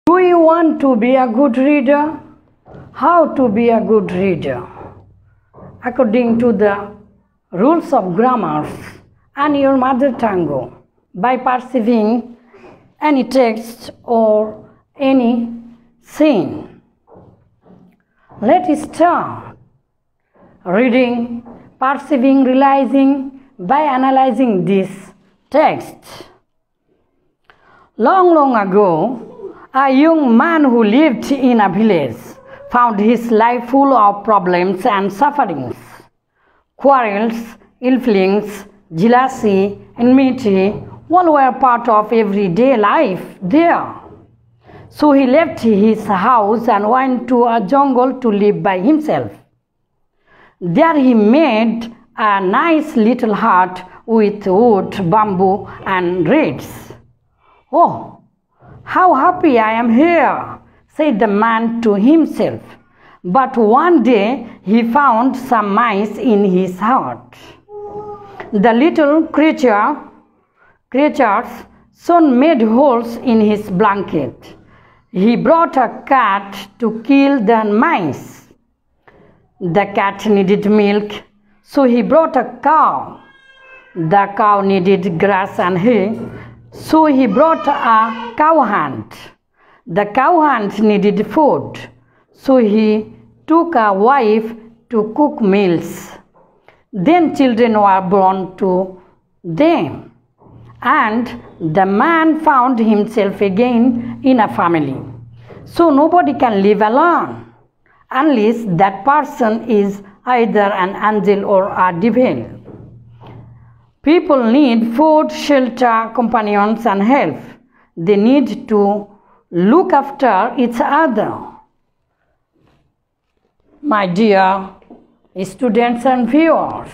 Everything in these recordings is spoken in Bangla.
Do you want to be a good reader? How to be a good reader? According to the rules of grammars and your mother tongue, by perceiving any text or any scene. Let's start reading, perceiving, realizing by analyzing this text. Long ago, a young man who lived in a village found his life full of problems and sufferings. Quarrels, ill feelings, jealousy, enmity, all were part of everyday life there. So he left his house and went to a jungle to live by himself. There he made a nice little hut with wood, bamboo, and reeds. "Oh, how happy I am here," said the man to himself. But one day he found some mice in his hut. The little creatures soon made holes in his blanket. He brought a cat to kill the mice. The cat needed milk, so he brought a cow. The cow needed grass and hay, so he brought a cowhand. The cowhand needed food, so he took a wife to cook meals. Then children were born to them, and the man found himself again in a family. So nobody can live alone unless that person is either an angel or a devil. People need food, shelter, companions, and help. They need to look after each other. My dear students and viewers,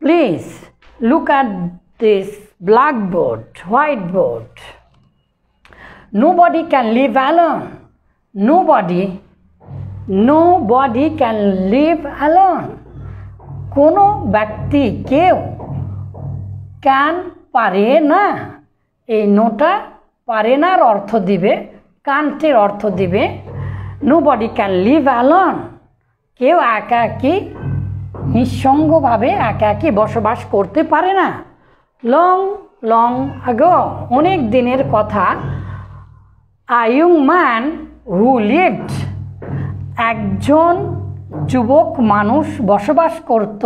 please look at this blackboard, whiteboard. Nobody can live alone. Nobody can live alone. কোনো ব্যক্তি কেউ কান পারে না। এই নোটা পারে নার অর্থ দিবে, কান্টের অর্থ দিবে nobody can live alone. কেউ একাকী নিঃসঙ্গভাবে একাকী বসবাস করতে পারে না। long ago, অনেক দিনের কথা, a young man who lived, একজন যুবক মানুষ বসবাস করত।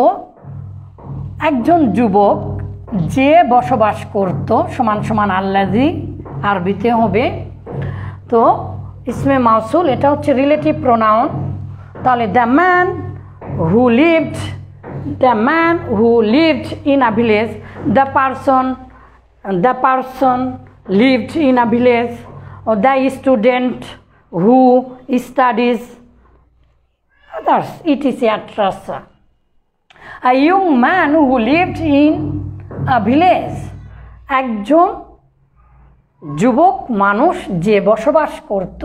একজন যুবক যে বসবাস করত সমান সমান আল্লাজি আরবিতে হবে। তো ইসমে মাউসুল, এটা হচ্ছে রিলেটিভ প্রোনাউন। তাহলে the man who lived in a village, the person lived in a village, the student who studies, others, etc. A young man who lived in a village, একজন যুবক মানুষ যে বসবাস করত,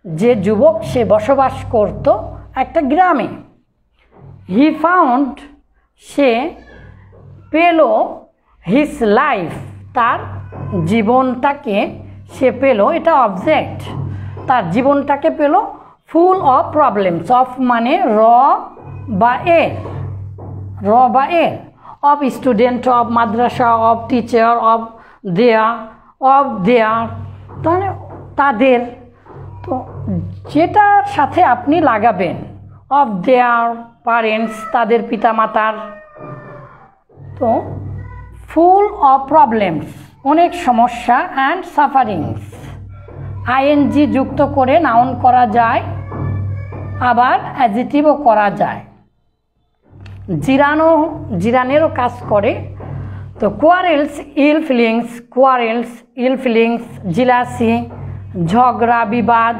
যে যুবক সে বসবাস করত একটা গ্রামে। He found, সে পেল his life, তার জীবনটাকে সে পেল, এটা অবজেক্ট, তার জীবনটাকে পেল full of problems, of মানে র বা এর, of student, of madrasa, of teacher, of their, তাদের। তো যেটার সাথে আপনি লাগাবেন of their parents, তাদের পিতামাতার। তো full of problems, অনেক সমস্যা, and sufferings, আইএনজি যুক্ত করে নাউন করা যায়, আবার অ্যাডজেক্টিভও করা যায়, জিরানেরও কাজ করে। তো কোয়ারেলস ইল ফিলিংস, জিলাসি ঝগড়া, বিবাদ,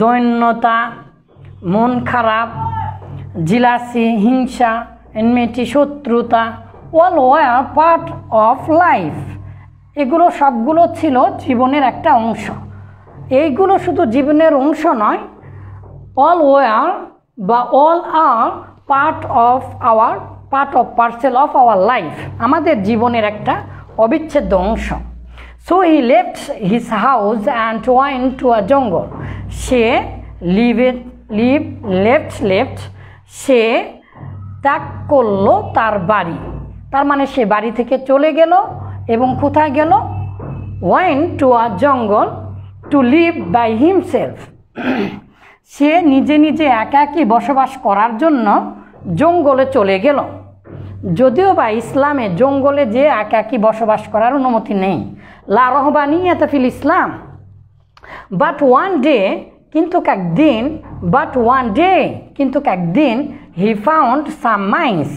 দৈন্যতা, মন খারাপ, জিলাসি হিংসা, এনমিটি শত্রুতা, all were part of life. এগুলো সবগুলো ছিল জীবনের একটা অংশ। এইগুলো শুধু জীবনের অংশ নয়, অল ওয়ার বা all are parcel of our life, আমাদের জীবনের একটা অবিচ্ছেদ্য অংশ। So he left his house and went to a jungle. Say left সে ত্যাগ করলো তার বাড়ি, তার মানে সে বাড়ি থেকে চলে গেল এবং কোথায় গেল? went to a jungle to live by himself. সে নিজে নিজে একাকী বসবাস করার জন্য জঙ্গলে চলে গেল। যদিও বা ইসলামে জঙ্গলে যে একাকী বসবাস করার অনুমতি নেই, লা রহবানিয়াতা ফিল ইসলাম। বাট ওয়ান ডে কিন্তু একদিন হি ফাউন্ড সাম মাইস,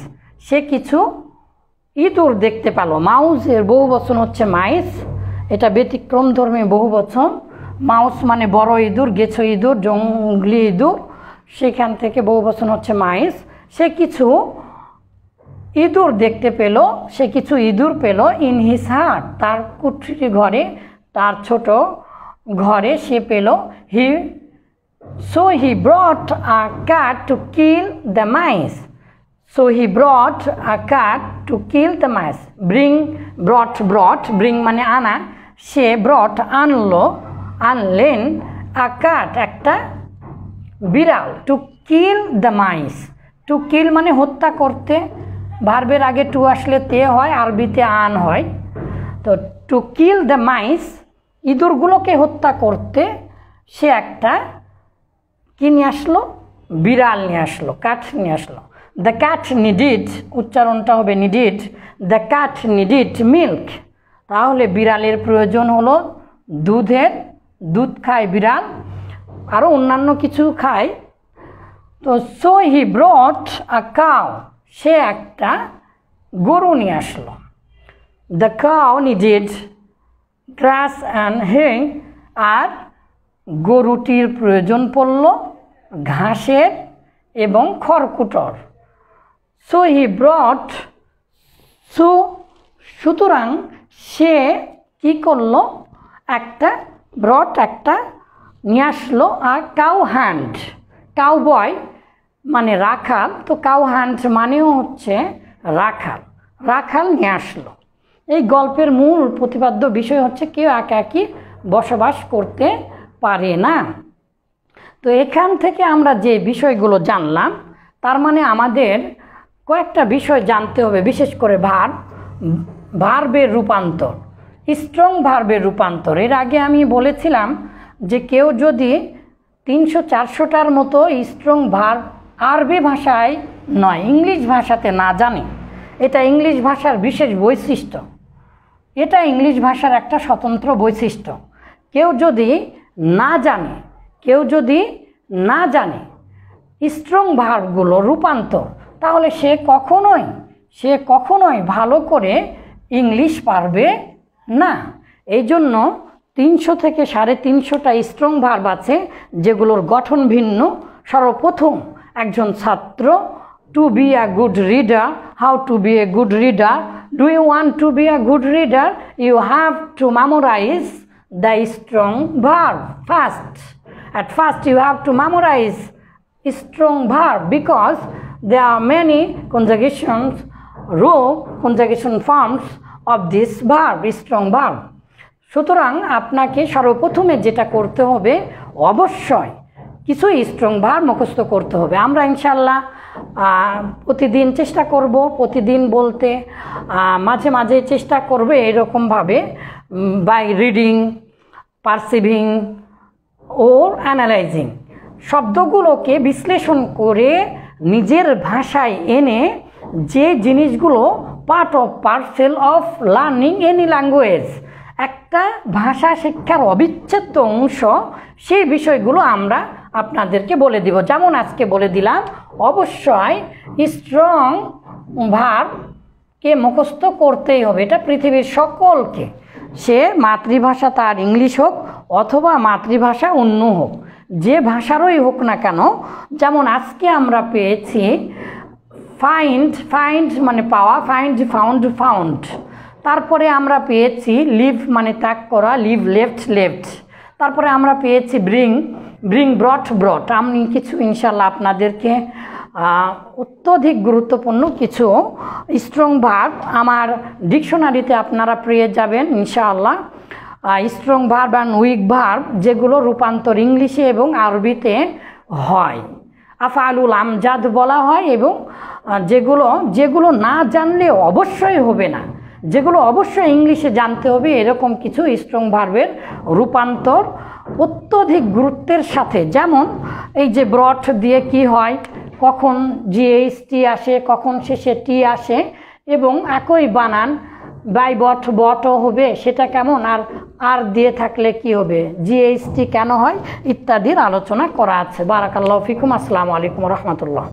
সে কিছু ইঁদুর দেখতে পেল। মাউসের বহু বচন হচ্ছে মাইস, এটা ব্যতিক্রম ধর্মী বহু বচন। মাউস মানে বড় ইঁদুর, গেছো ইঁদুর, জঙ্গলি ইঁদুর, সেখান থেকে বহু বচন হচ্ছে মাইস। সে কিছু ইঁদুর দেখতে পেল, সে কিছু ইঁদুর পেল ইন হিজ হাট, তার কুঠরি ঘরে, তার ছোট ঘরে সে পেল। So he brought a cat to kill the mice. Bring মানে আনা, সে আনলেন a cat একটা বিড়াল, to kill the mice. To kill মানে হত্যা করতে, ভার্বের আগে টু আসলে তে হয়, আরবিতে আন হয়। তো টু কিল দ্য মাইস, ইঁদুরগুলোকে হত্যা করতে সে একটা কি নিয়ে আসলো? বিড়াল নিয়ে আসলো, কাঠ নিয়ে আসলো। দ্য ক্যাট নিডিড, উচ্চারণটা হবে নিডিড, দ্য ক্যাট নিডিড মিল্ক, তাহলে বিড়ালের প্রয়োজন হলো দুধ খায় বিড়াল, আরও অন্যান্য কিছু খায়। তো সো হি ব্রট আ কাউ, সে একটা গরু নিয়ে আসলো। The cow needed glass and hay, আর গরুটির প্রয়োজন পড়ল ঘাসের এবং খড়কুটর। সো হি ব্রট, সুতরাং সে কি করলো? একটা নিয়ে আসলো। আর কাউ হ্যান্ড, কাউবয় মানে রাখাল, তো কাউ হ্যান্ড মানেও হচ্ছে রাখাল নিয়ে আসলো। এই গল্পের মূল প্রতিপাদ্য বিষয় হচ্ছে কেউ একাকী বসবাস করতে পারে না। তো এখান থেকে আমরা যে বিষয়গুলো জানলাম, তার মানে আমাদের কয়েকটা বিষয় জানতে হবে, বিশেষ করে ভার্বের রূপান্তর, স্ট্রং ভার্বের রূপান্তর। এর আগে আমি বলেছিলাম যে কেউ যদি 300-400টার মতো স্ট্রং ভার্ব আরবি ভাষায় নয়, ইংলিশ ভাষাতে না জানে, এটা ইংলিশ ভাষার বিশেষ বৈশিষ্ট্য, এটা ইংলিশ ভাষার একটা স্বতন্ত্র বৈশিষ্ট্য। কেউ যদি না জানে স্ট্রং ভার্বগুলো রূপান্তর, তাহলে সে কখনোই ভালো করে ইংলিশ পারবে না। এই জন্য 300 থেকে 350টা স্ট্রং ভার্ব আছে যেগুলোর গঠন ভিন্ন। সর্বপ্রথম একজন ছাত্র, to be a good reader, how to be a good reader, do you want to be a good reader, you have to memorise the strong verb first. At first you have to memorize strong verb because there are many conjugation forms of this verb, strong verb. সুতরাং আপনাকে সর্বপ্রথমে যেটা করতে হবে, অবশ্যই কিছু স্ট্রং ভার্ব মুখস্থ করতে হবে। আমরা ইনশাল্লাহ প্রতিদিন চেষ্টা করব, প্রতিদিন বলতে মাঝে মাঝে চেষ্টা করবে এরকমভাবে, বাই রিডিং, পারসিভিং ও অ্যানালাইজিং, শব্দগুলোকে বিশ্লেষণ করে নিজের ভাষায় এনে যে জিনিসগুলো part of parcel of learning any language, একটা ভাষা শিক্ষার অবিচ্ছেদ্য অংশ, সেই বিষয়গুলো আমরা আপনাদেরকে বলে দিব। যেমন আজকে বলে দিলাম, অবশ্যই স্ট্রং ভার্বকে মুখস্থ করতেই হবে, এটা পৃথিবীর সকলকে, সে মাতৃভাষা তার ইংলিশ হোক অথবা মাতৃভাষা অন্য হোক, যে ভাষারই হোক না কেন। যেমন আজকে আমরা পেয়েছি ফাইন্ড মানে পাওয়া, ফাউন্ড। তারপরে আমরা পেয়েছি লিভ মানে ত্যাগ করা, লিভ লেফট। তারপরে আমরা পেয়েছি ব্রিং ব্রট। আমি কিছু ইনশাল্লাহ আপনাদেরকে অত্যধিক গুরুত্বপূর্ণ কিছু স্ট্রং ভার্ব আমার ডিকশনারিতে আপনারা পেয়ে যাবেন ইনশাআল্লাহ। Strong verb and weak verb যেগুলো রূপান্তর ইংলিশে এবং আরবিতে হয়। আফআলুল আমজাদ বলা হয়, এবং যেগুলো না জানলে অবশ্যই হবে না, যেগুলো অবশ্যই ইংলিশে জানতে হবে, এরকম কিছু স্ট্রং ভার্বের রূপান্তর অত্যধিক গুরুত্বের সাথে। যেমন এই যে ব্রট দিয়ে কি হয়, কখন জিএইচটি আসে, কখন শেষে টি আসে, এবং একই বানান বাই বটও হবে, সেটা কেমন, আর দিয়ে থাকলে কি হবে, জিএইচটি কেন হয়, ইত্যাদির আলোচনা করা আছে। বারাকাল্লাহু ফিকুম। আসসালামু আলাইকুম রহমতুল্লাহ।